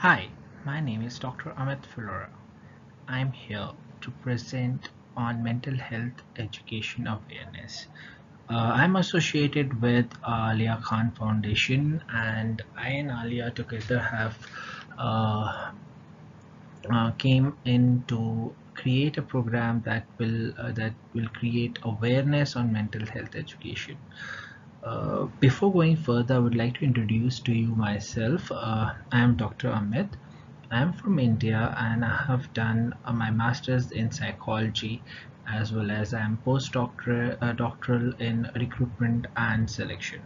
Hi, my name is Dr. Phillora. I'm here to present on mental health education awareness. I'm associated with Aleya Khan Foundation, and I and Aleya together have uh, came in to create a program that will create awareness on mental health education. Before going further, I would like to introduce to you myself. I am Dr. Amit. I am from India and I have done my master's in psychology as well as I am doctoral in recruitment and selection.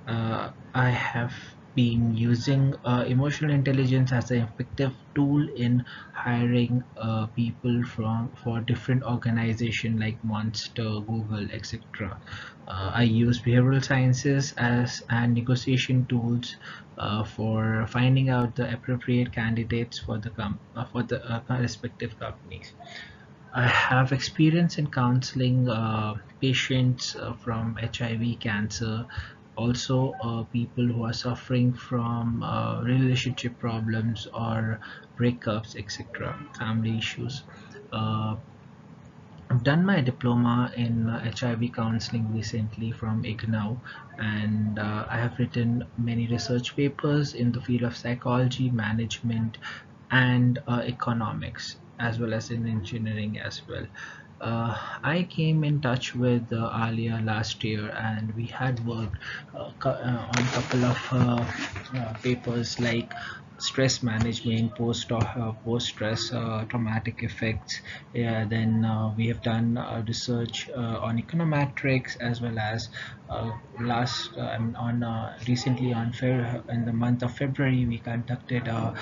I have been using emotional intelligence as an effective tool in hiring people from for different organizations like Monster, Google, etc. I use behavioral sciences as and negotiation tools for finding out the appropriate candidates for the respective companies. I have experience in counseling patients from HIV, cancer, also people who are suffering from relationship problems or breakups, etc., family issues. Uh, I've done my diploma in HIV counseling recently from IGNOU, and I have written many research papers in the field of psychology, management, and economics, as well as in engineering as well. I came in touch with Alia last year, and we had worked on a couple of papers like stress management, post stress traumatic effects. Yeah, then we have done research on econometrics as well as last on recently in the month of February we conducted a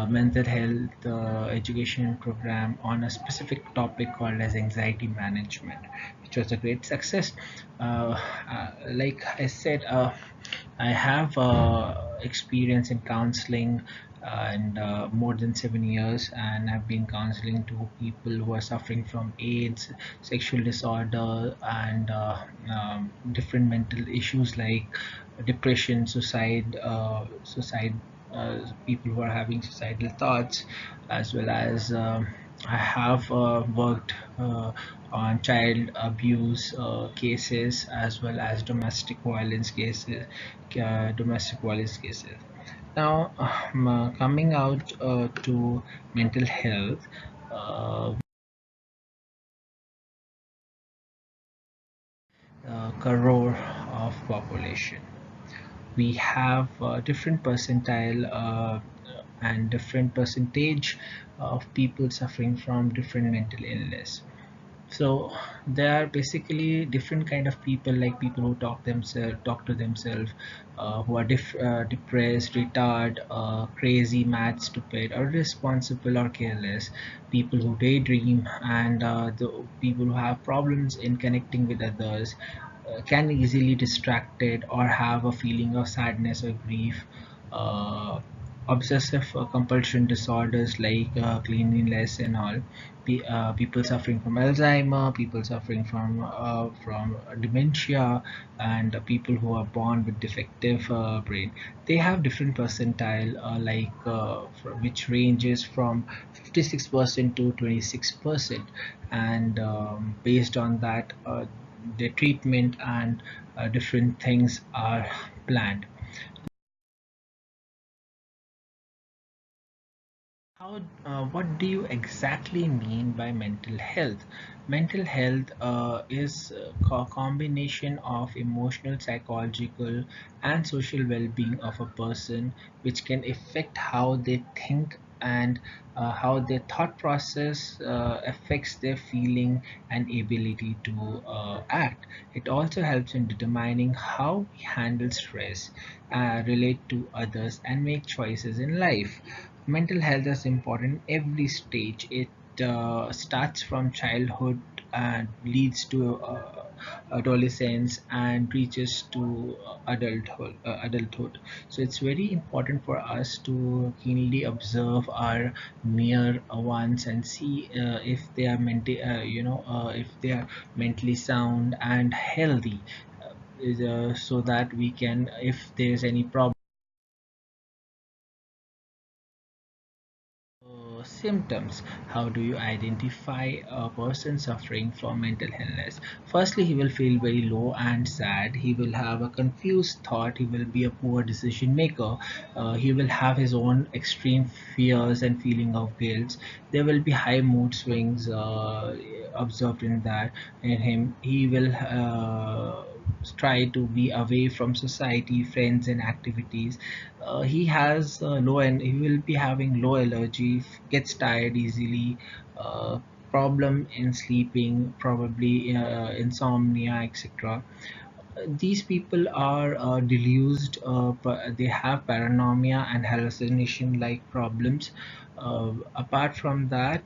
mental health education program on a specific topic called as anxiety management, which was a great success. Like I said, I have experience in counseling and more than 7 years, and I've been counseling to people who are suffering from AIDS, sexual disorder, and different mental issues like depression, suicide, people who are having suicidal thoughts, as well as I have worked on child abuse cases as well as domestic violence cases. Now, coming out to mental health, uh, crore of population. We have different percentile and different percentage of people suffering from different mental illness. So there are basically different kind of people, like people who talk to themselves, who are depressed, retarded, crazy, mad, stupid, or irresponsible or careless. People who daydream, and the people who have problems in connecting with others, can easily distracted or have a feeling of sadness or grief. Uh, Obsessive compulsion disorders like cleanliness and all. People suffering from Alzheimer, people suffering from dementia, and people who are born with defective brain. They have different percentile, which ranges from 56% to 26%, and based on that, the treatment and different things are planned. What do you exactly mean by mental health? Mental health is a combination of emotional, psychological, and social well-being of a person, which can affect how they think and how their thought process affects their feeling and ability to act. It also helps in determining how we handle stress, relate to others, and make choices in life. Mental health is important every stage. It starts from childhood and leads to adolescence and reaches to adulthood. So it's very important for us to keenly observe our near ones and see if they are if they are mentally sound and healthy, so that we can, if there's any problem Symptoms. How do you identify a person suffering from mental illness? Firstly, he will feel very low and sad. He will have a confused thought. He will be a poor decision maker. He will have his own extreme fears and feeling of guilt. There will be high mood swings observed in that in him. He will try to be away from society, friends, and activities. He has low, and he will be having low allergy, gets tired easily, problem in sleeping, probably insomnia, etc. These people are delused, they have paranoia and hallucination like problems. Apart from that,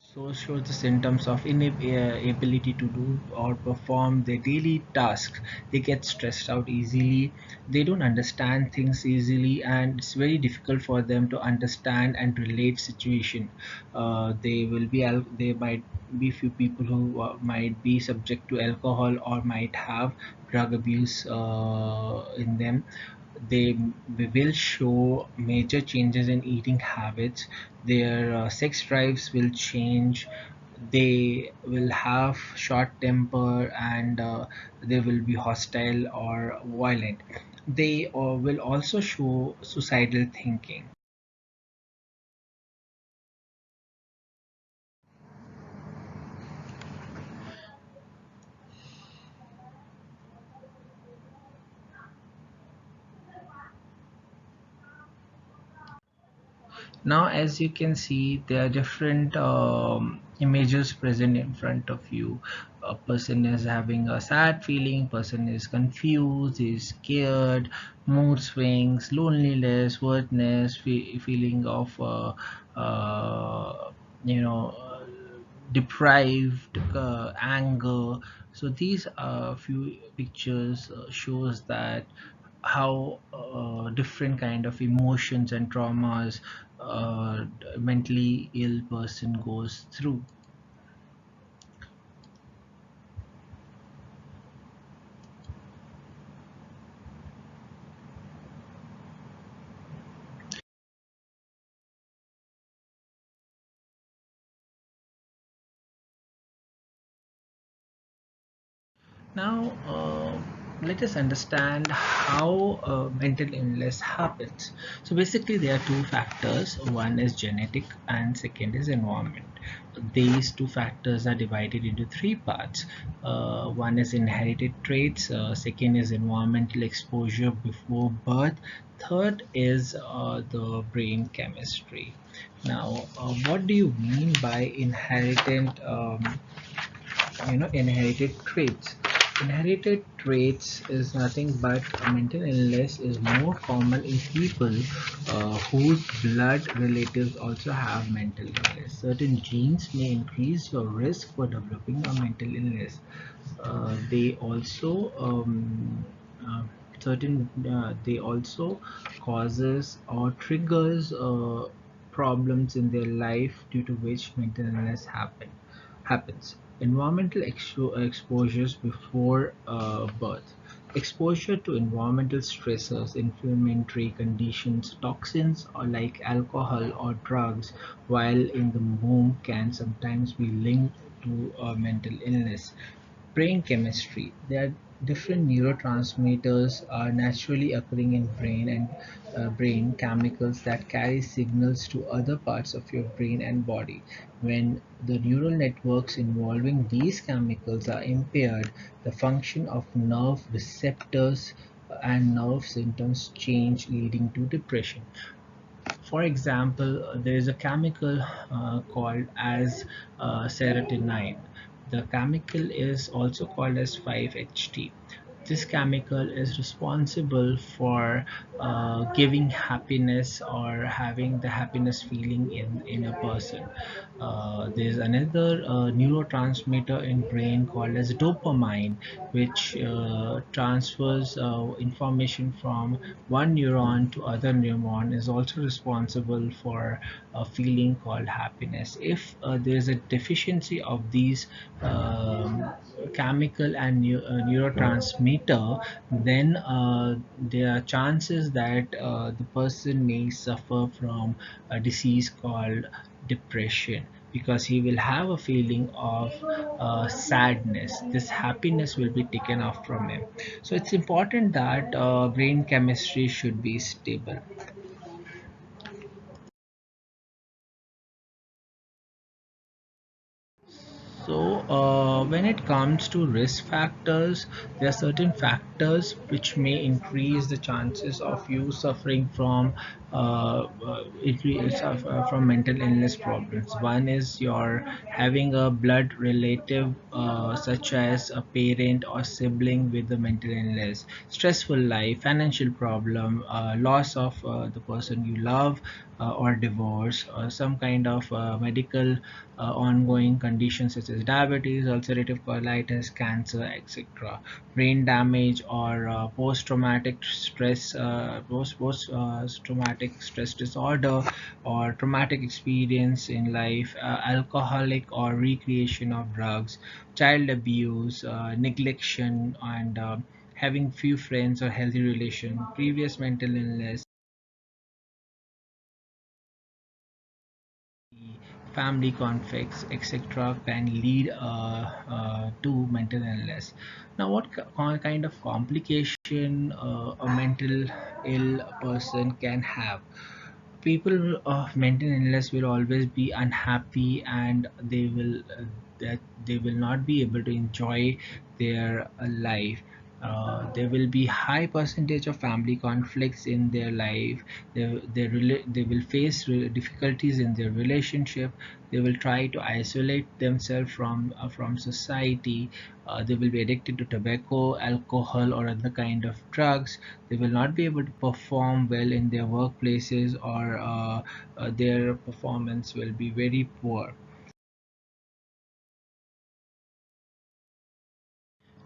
so shows the symptoms of inability to do or perform their daily tasks. They get stressed out easily. They don't understand things easily, and it's very difficult for them to understand and relate situation. They might be few people who might be subject to alcohol or might have drug abuse in them. They will show major changes in eating habits. Their sex drives will change. They will have short temper, and they will be hostile or violent. They will also show suicidal thinking. Now, as you can see, there are different images present in front of you. A person is having a sad feeling, person is confused, is scared, mood swings, loneliness, worthness, feeling of uh, you know uh, deprived, anger. So these few pictures shows that how different kind of emotions and traumas mentally ill person goes through. Now, let us understand how mental illness happens. So, basically, there are two factors: one is genetic, and second is environment. These two factors are divided into three parts. One is inherited traits, second is environmental exposure before birth, third is the brain chemistry. Now, what do you mean by inherited traits? Inherited traits is nothing but mental illness is more common in people whose blood relatives also have mental illness. Certain genes may increase your risk for developing a mental illness. They also uh, certain they also causes or triggers problems in their life due to which mental illness happens. Environmental exposures before birth. Exposure to environmental stressors, inflammatory conditions, toxins or like alcohol or drugs while in the womb can sometimes be linked to mental illness. Brain chemistry. There are different neurotransmitters are naturally occurring in brain and brain chemicals that carry signals to other parts of your brain and body. When the neural networks involving these chemicals are impaired, the function of nerve receptors and nerve symptoms change, leading to depression. For example, there is a chemical called as serotonin. The chemical is also called as 5-HT. This chemical is responsible for giving happiness or having the happiness feeling in a person. There's another neurotransmitter in brain called as dopamine, which transfers information from one neuron to other neuron, is also responsible for a feeling called happiness. If there's a deficiency of these chemical and neurotransmitter, then there are chances that the person may suffer from a disease called depression, because he will have a feeling of sadness. This happiness will be taken off from him. So it's important that brain chemistry should be stable. So, when it comes to risk factors, there are certain factors which may increase the chances of you suffering from from mental illness problems. One is your having a blood relative, such as a parent or sibling with the mental illness, stressful life, financial problem, loss of the person you love, or divorce, or some kind of medical ongoing conditions such as diabetes, ulcerative colitis, cancer, etc. Brain damage or post traumatic stress disorder, or traumatic experience in life, alcoholic or recreation of drugs, child abuse, neglection, and having few friends or healthy relation, previous mental illness, family conflicts, etc., can lead to mental illness. Now, what kind of complication a mental ill person can have? People of mental illness will always be unhappy, and they will not be able to enjoy their life. There will be high percentage of family conflicts in their life. They will face difficulties in their relationship. They will try to isolate themselves from society. They will be addicted to tobacco, alcohol, or other kind of drugs. They will not be able to perform well in their workplaces, or their performance will be very poor.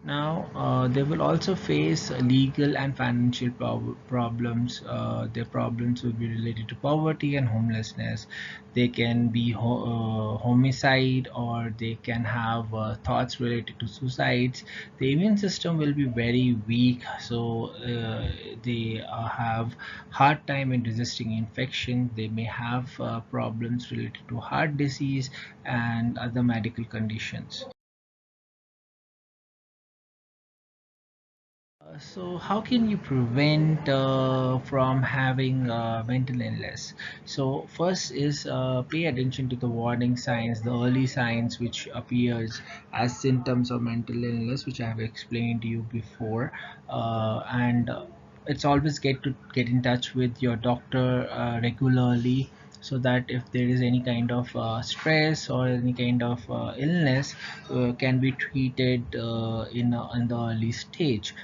Now, they will also face legal and financial problems. Their problems will be related to poverty and homelessness. They can be homicide, or they can have thoughts related to suicides. The immune system will be very weak, so they have hard time in resisting infection. They may have problems related to heart disease and other medical conditions. So how can you prevent from having mental illness? So first is pay attention to the warning signs, the early signs which appears as symptoms of mental illness, which I have explained to you before, and it's always get in touch with your doctor regularly, so that if there is any kind of stress or any kind of illness, can be treated in the early stage.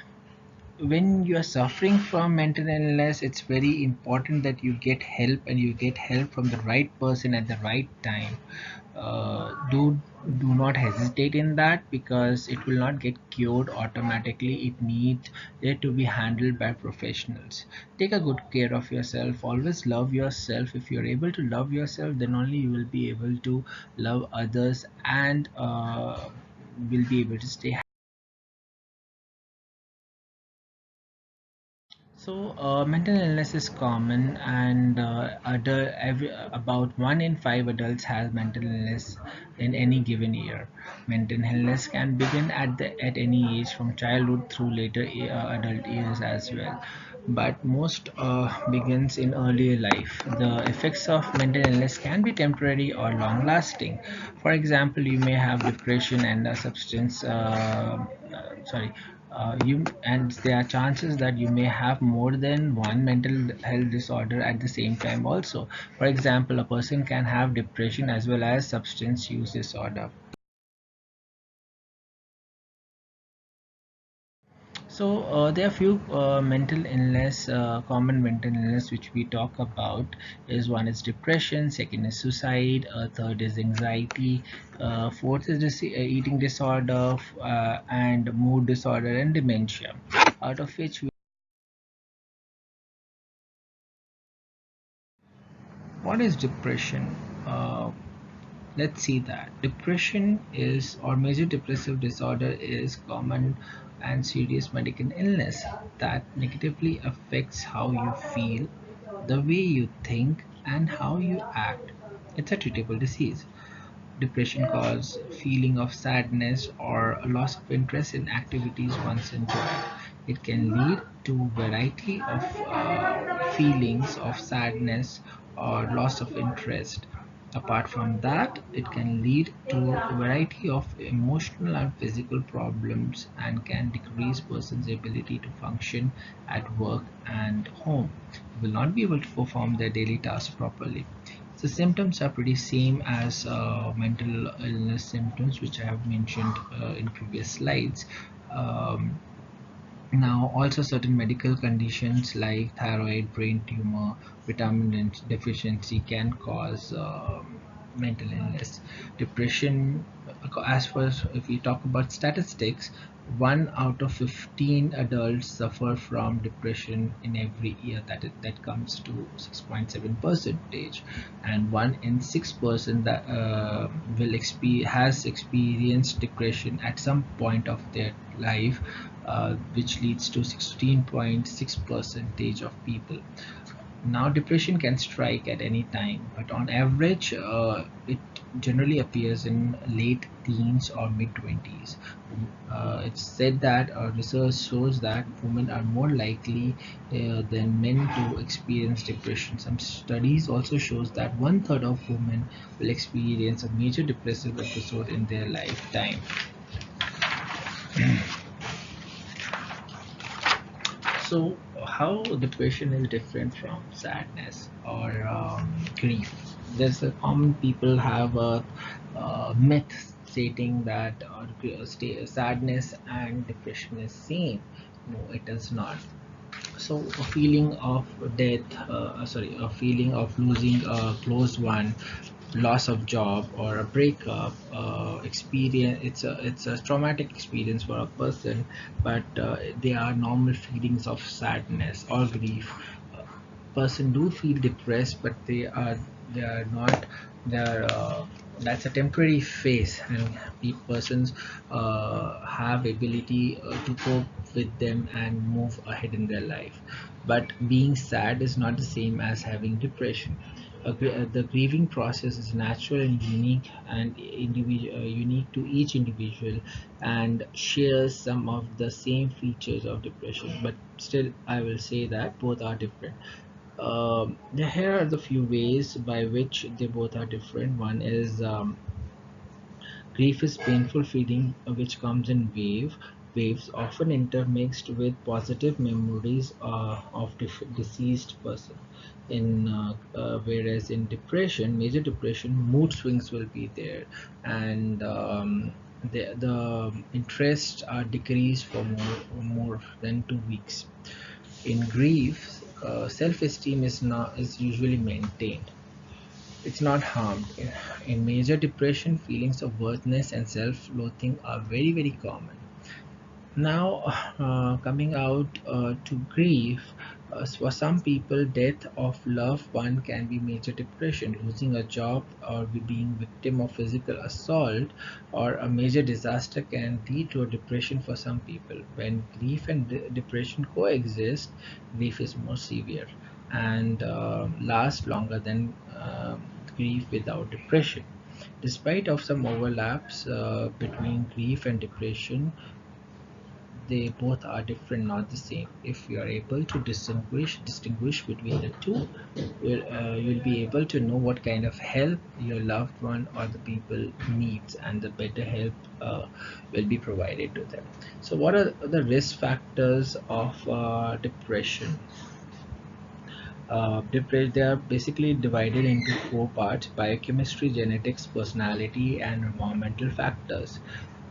When you are suffering from mental illness, it's very important that you get help, and you get help from the right person at the right time. Do not hesitate in that, because it will not get cured automatically. It needs it to be handled by professionals. Take a good care of yourself. Always love yourself. If you're able to love yourself, then only you will be able to love others, and will be able to stay. So, mental illness is common, and about 1 in 5 adults has mental illness in any given year. Mental illness can begin at any age, from childhood through later adult years as well. But most begins in earlier life. The effects of mental illness can be temporary or long lasting. For example, you may have depression and a substance. Sorry, you and there are chances that you may have more than one mental health disorder at the same time also. For example, a person can have depression as well as substance use disorder. There are few mental illness, common mental illness which we talk about. Is one is depression, second is suicide, third is anxiety, fourth is eating disorder, and mood disorder and dementia. Out of which, what is depression? Uh, let's see that depression is or major depressive disorder is common and serious medical illness that negatively affects how you feel, the way you think, and how you act. It's a treatable disease. Depression causes feeling of sadness or a loss of interest in activities once enjoyed. It can lead to variety of feelings of sadness or loss of interest. Apart from that, it can lead to a variety of emotional and physical problems and can decrease person's ability to function at work and home. They will not be able to perform their daily tasks properly. The symptoms are pretty same as mental illness symptoms, which I have mentioned in previous slides. Um, Now, also certain medical conditions like thyroid, brain tumor, vitamin deficiency can cause mental illness. Depression, as far as if we talk about statistics, 1 out of 15 adults suffer from depression in every year. That comes to 6.7 percentage, and 1 in 6 person that has experienced depression at some point of their life, which leads to 16.6 percentage of people. Now, depression can strike at any time, but on average, it generally appears in late teens or mid 20s. It's said that research shows that women are more likely than men to experience depression. Some studies also shows that one third of women will experience a major depressive episode in their lifetime. So, how depression is different from sadness or grief? There's a common people have a myth stating that sadness and depression is same. No, it is not. So a feeling of death, a feeling of losing a close one, loss of job or a breakup experience, it's a traumatic experience for a person, but they are normal feelings of sadness or grief. Person do feel depressed, but they are not, they're that's a temporary phase, and persons have ability to cope with them and move ahead in their life. But being sad is not the same as having depression. The grieving process is natural and unique to each individual, and shares some of the same features of depression, but still I will say that both are different. Here are the few ways by which they both are different. One is grief is painful feeling which comes in waves, often intermixed with positive memories of deceased person. Whereas in depression, major depression, mood swings will be there, and the interests are decreased for more than 2 weeks. In grief, self-esteem is usually maintained. It's not harmed. In major depression, feelings of worthlessness and self-loathing are very, very common. Now, coming out to grief, for some people, death of loved one can be major depression. Losing a job or being victim of physical assault or a major disaster can lead to a depression for some people. When grief and depression coexist, grief is more severe and lasts longer than grief without depression. Despite of some overlaps between grief and depression, they both are different, not the same. If you are able to distinguish between the two, you'll be able to know what kind of help your loved one or the people needs, and the better help will be provided to them. So what are the risk factors of depression? They are basically divided into four parts: biochemistry, genetics, personality, and environmental factors.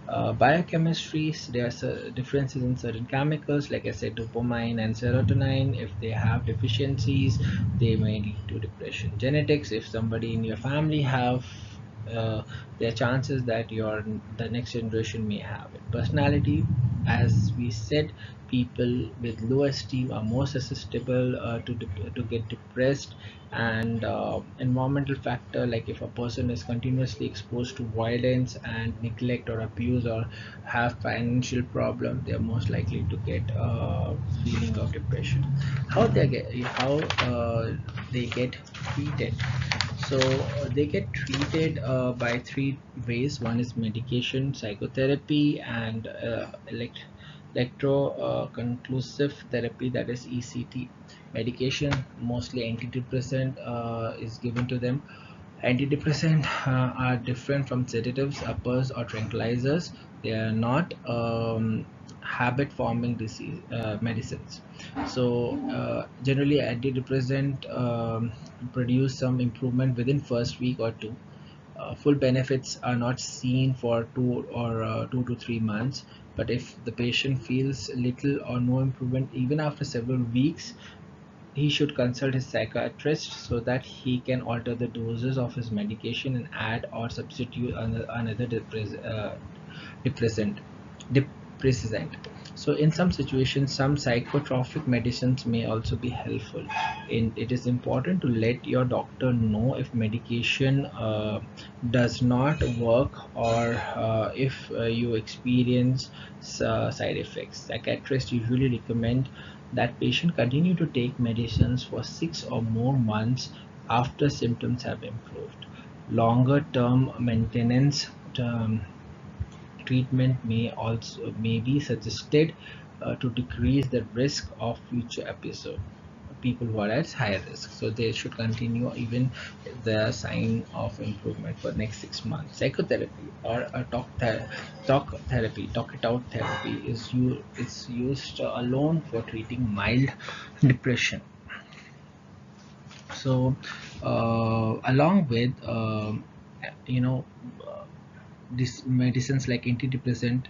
Biochemistry, there are differences in certain chemicals, like I said, dopamine and serotonin. If they have deficiencies, they may lead to depression. Genetics, if somebody in your family have, uh, there are chances that the next generation may have it. Personality, as we said, people with low esteem are more susceptible to get depressed. And environmental factor, like if a person is continuously exposed to violence and neglect or abuse, or have financial problem, they are most likely to get feeling of depression. How they get treated. So they get treated by three ways. One is medication, psychotherapy, and electroconclusive therapy, that is ECT. Medication, mostly antidepressant, is given to them. Antidepressants are different from sedatives, uppers, or tranquilizers. They are not habit-forming disease medicines. So generally, antidepressant produce some improvement within first week or two. Full benefits are not seen for 2 to 3 months. But if the patient feels little or no improvement even after several weeks, he should consult his psychiatrist so that he can alter the doses of his medication and add or substitute another depressant depressant. So in some situations, some psychotropic medicines may also be helpful. It is important to let your doctor know if medication does not work, or if you experience side effects. Psychiatrists usually recommend that patient continue to take medicines for 6 or more months after symptoms have improved. Longer term maintenance treatment may be suggested to decrease the risk of future episode. People who are at higher risk, so they should continue even the sign of improvement for next 6 months. Psychotherapy, or a talk it out therapy, is used alone for treating mild depression. So along with you know these medicines like antidepressant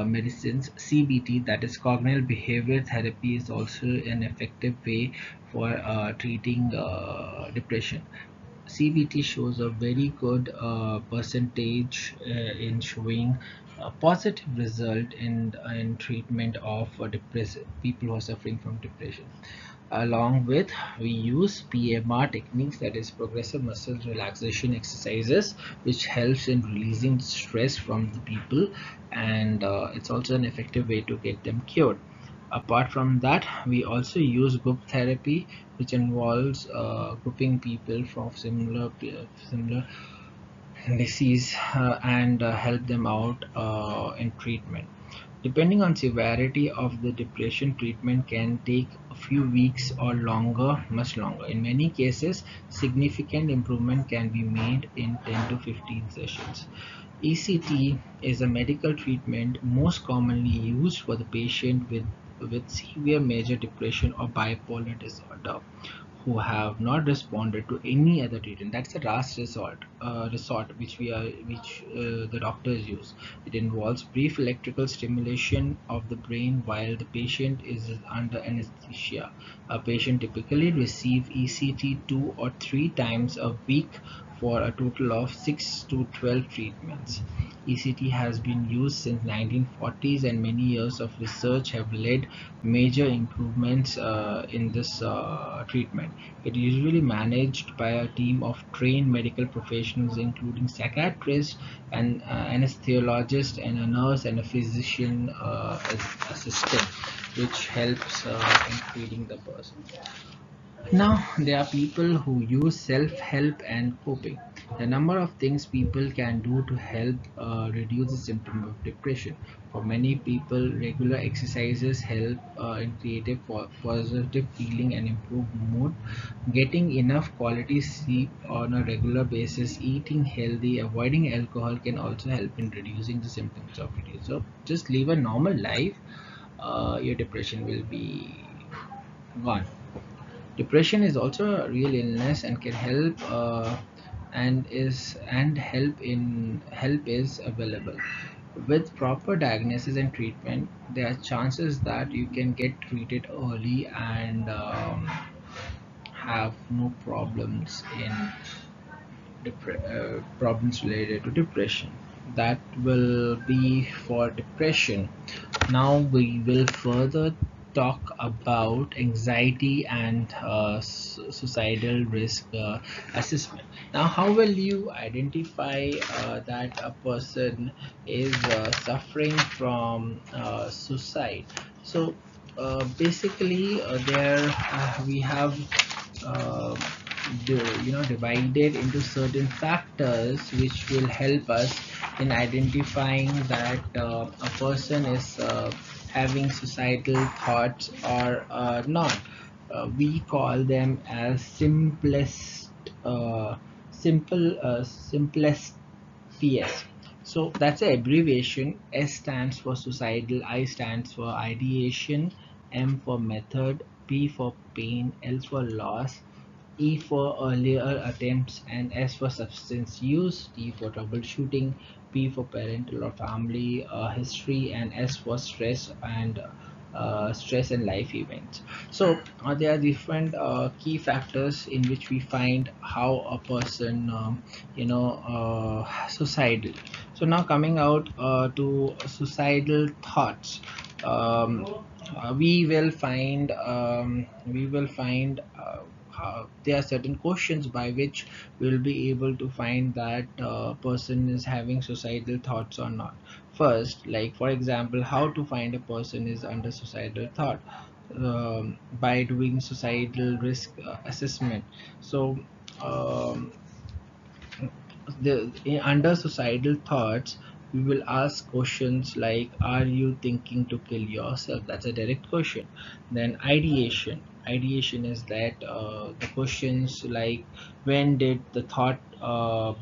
medicines, CBT, that is cognitive behavior therapy, is also an effective way for treating depression. CBT shows a very good percentage in showing a positive result in treatment of people who are suffering from depression. Along with, we use PMR techniques, that is progressive muscle relaxation exercises, which helps in releasing stress from the people, and it's also an effective way to get them cured. Apart from that, we also use group therapy, which involves grouping people from similar disease, and help them out in treatment. Depending on severity of the depression, treatment can take a few weeks or longer, much longer. In many cases, significant improvement can be made in 10 to 15 sessions. ECT is a medical treatment most commonly used for the patient with severe major depression or bipolar disorder who have not responded to any other treatment. That's the last resort which the doctors use. It involves brief electrical stimulation of the brain while the patient is under anesthesia. A patient typically receives ECT 2 or 3 times a week for a total of 6 to 12 treatments. ECT has been used since 1940s, and many years of research have led major improvements in this treatment. It is usually managed by a team of trained medical professionals, including psychiatrists and anesthesiologists, and a nurse and a physician assistant, which helps in treating the person. Now, there are people who use self-help and coping. The number of things people can do to help reduce the symptom of depression. For many people, regular exercises help in creative positive feeling and improve mood. Getting enough quality sleep on a regular basis, eating healthy, avoiding alcohol can also help in reducing the symptoms of it. So just live a normal life, your depression will be gone. Depression is also a real illness and can help, and help is available. With proper diagnosis and treatment, there are chances that you can get treated early and have no problems in problems related to depression. That will be for depression. Now we will further talk about anxiety and suicidal risk assessment. Now, how will you identify that a person is suffering from suicide? So, basically, there we have uh, divided into certain factors which will help us in identifying that a person is having suicidal thoughts or not. We call them as simplest PS. So that's an abbreviation. S stands for suicidal, I stands for ideation, M for method, P for pain, L for loss, E for earlier attempts, and S for substance use, T for troubleshooting, P for parental or family history, and S for stress and life events. So there are different key factors in which we find how a person suicidal. So now coming out to suicidal thoughts. um, we will find there are certain questions by which we'll be able to find that person is having suicidal thoughts or not. First, like for example, how to find a person is under suicidal thought, by doing suicidal risk assessment. So um, under suicidal thoughts, we will ask questions like, are you thinking to kill yourself? That's a direct question. Then ideation is that the questions like, when did the thought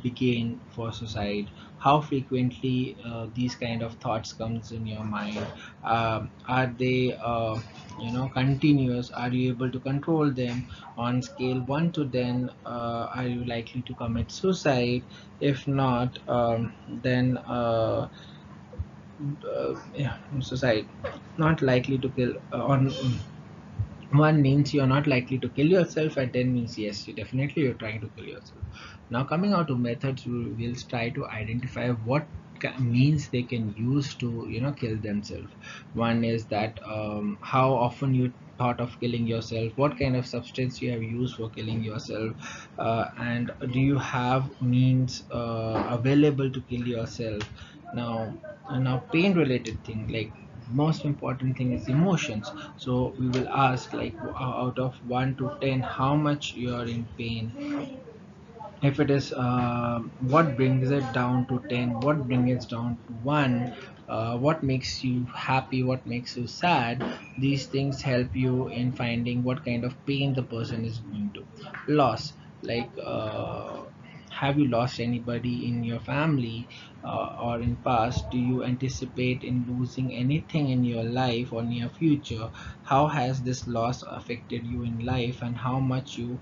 begin for suicide? How frequently these kind of thoughts comes in your mind? Are they continuous? Are you able to control them? On scale 1 to 10, are you likely to commit suicide? If not, then yeah, suicide not likely to kill on 1 means you're not likely to kill yourself, and 10 means yes, you definitely you're trying to kill yourself. Now coming out to methods, we'll try to identify what means they can use to kill themselves. One is that how often you thought of killing yourself, what kind of substance you have used for killing yourself, and do you have means available to kill yourself. Now pain related thing, like most important thing is emotions. So we will ask like, out of 1 to 10, how much you are in pain. If it is what brings it down to 10, what brings it down to 1, what makes you happy, what makes you sad. These things help you in finding what kind of pain the person is going to. Loss, like have you lost anybody in your family, or in past? Do you anticipate in losing anything in your life or near future? How has this loss affected you in life, and how much you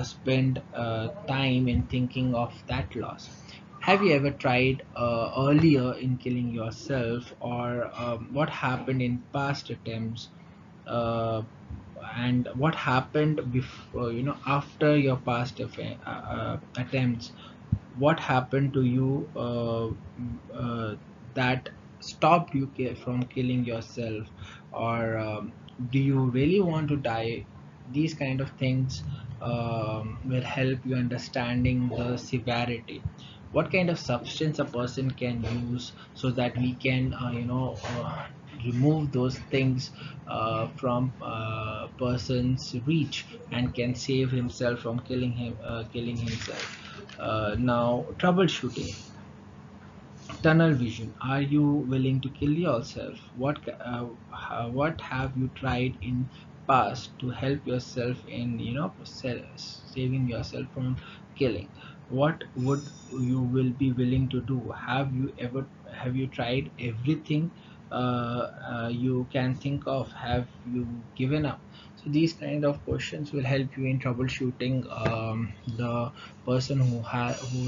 spend time in thinking of that loss? Have you ever tried earlier in killing yourself, or what happened in past attempts, uh, and what happened before, after your past attempts? What happened to you that stopped you from killing yourself, or do you really want to die? These kind of things will help you understanding the severity. What kind of substance a person can use, so that we can remove those things from person's reach, and can save himself from killing himself. Now troubleshooting, tunnel vision, are you willing to kill yourself? What have you tried in past to help yourself in saving yourself from killing? What would you will be willing to do? Have you tried everything you can think of? Have you given up? So these kind of questions will help you in troubleshooting the person who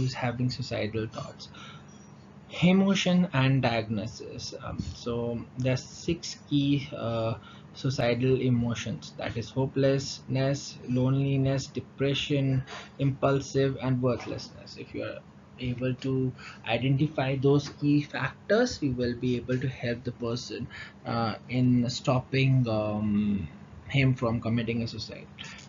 is having suicidal thoughts. Emotion and diagnosis. So there's six key suicidal emotions, that is hopelessness, loneliness, depression, impulsive, and worthlessness. If you are able to identify those key factors, you will be able to help the person in stopping him from committing a suicide.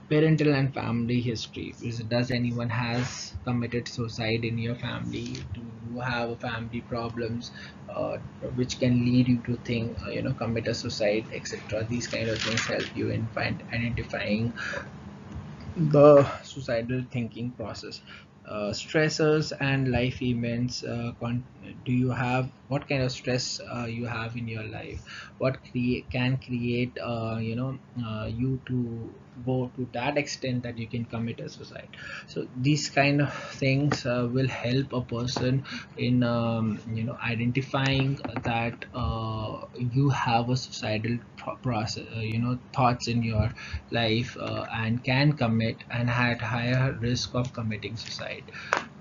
Parental and family history. Does anyone has committed suicide in your family? Do you have family problems uh, which can lead you to think, commit a suicide, etc.? These kind of things help you in find identifying the suicidal thinking process. Stressors and life events. Do you have, what kind of stress you have in your life? What can create you to go to that extent that you can commit a suicide? So these kind of things will help a person in identifying that you have a suicidal process, thoughts in your life, and can commit and had higher risk of committing suicide.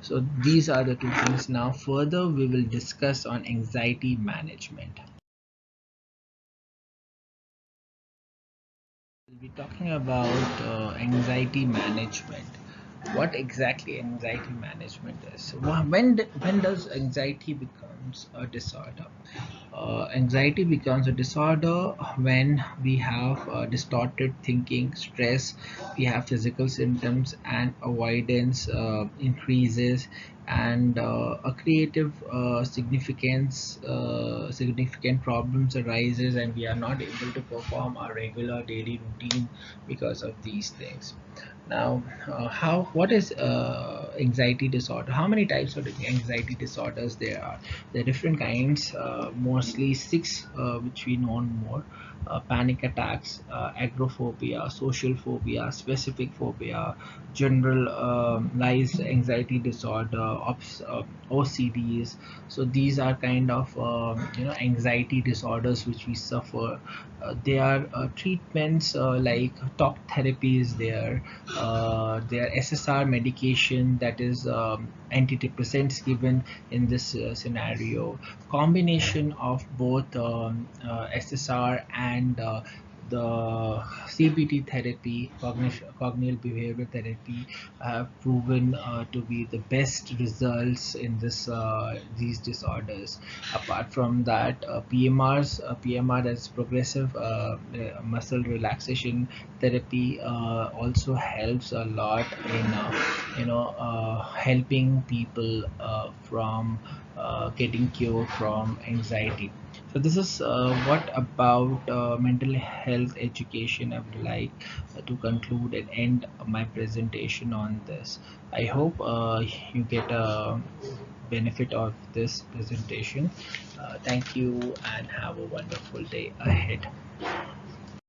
So these are the two things. Now further we will discuss on anxiety management. We'll be talking about anxiety management. What exactly anxiety management is? When does anxiety becomes a disorder? Anxiety becomes a disorder when we have distorted thinking, stress, we have physical symptoms, and avoidance increases, and a creative significant problems arises, and we are not able to perform our regular daily routine because of these things. Now, how what is anxiety disorder? How many types of anxiety disorders there are? There are different kinds, mostly six, which we know more. Panic attacks, agoraphobia, social phobia, specific phobia, generalized anxiety disorder, OCDs. So these are kind of anxiety disorders which we suffer. There are treatments like talk therapy is there. There SSR medication, that is antidepressants given in this scenario. Combination of both SSR and the CBT therapy, cognitive behavioral therapy, have proven to be the best results in these disorders. Apart from that, PMR, that's progressive muscle relaxation therapy, also helps a lot in helping people from getting cure from anxiety. So this is what about mental health education I would like to conclude and end my presentation on this. I hope you get a benefit of this presentation. Thank you and have a wonderful day ahead.